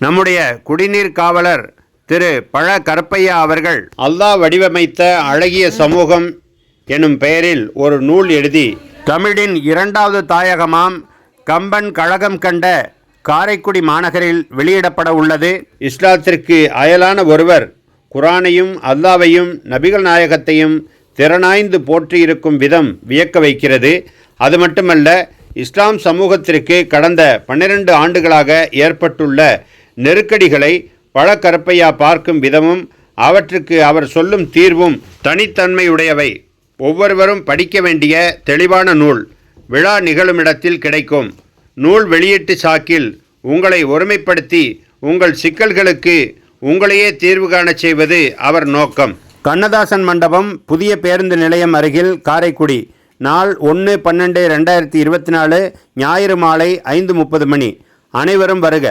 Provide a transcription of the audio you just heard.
நம்முடைய குடிநீர் காவலர் திரு பழ கருப்பையா அவர்கள் அல்லாஹ் வடிவமைத்த அழகிய சமூகம் எனும் பெயரில் ஒரு நூல் எழுதி தமிழின் இரண்டாவது தாயகமாம் கம்பன் கழகம் கண்ட காரைக்குடி மாநகரில் வெளியிடப்பட உள்ளது. இஸ்லாத்திற்கு அயலான ஒருவர் குரானையும் அல்லாவையும் நபிகள் நாயகத்தையும் திறனாய்ந்து போற்றியிருக்கும் விதம் வியக்க வைக்கிறது. அது மட்டுமல்ல, இஸ்லாம் சமூகத்திற்கு கடந்த 12 ஆண்டுகளாக ஏற்பட்டுள்ள நெருக்கடிகளை பழக்கருப்பையா பார்க்கும் விதமும் அவற்றுக்கு அவர் சொல்லும் தீர்வும் தனித்தன்மையுடையவை. ஒவ்வொருவரும் படிக்க வேண்டிய தெளிவான நூல். விழா நிகழுமிடத்தில் கிடைக்கும். நூல் வெளியீட்டு சாக்கில் உங்களை ஒருமைப்படுத்தி உங்கள் சிக்கல்களுக்கு உங்களையே தீர்வு காணச் செய்வது அவர் நோக்கம். கண்ணதாசன் மண்டபம், புதிய பேருந்து நிலையம் அருகில், காரைக்குடி. நாள் 1/12/2024 ஞாயிறு மாலை 5:30 மணி. அனைவரும் வருக.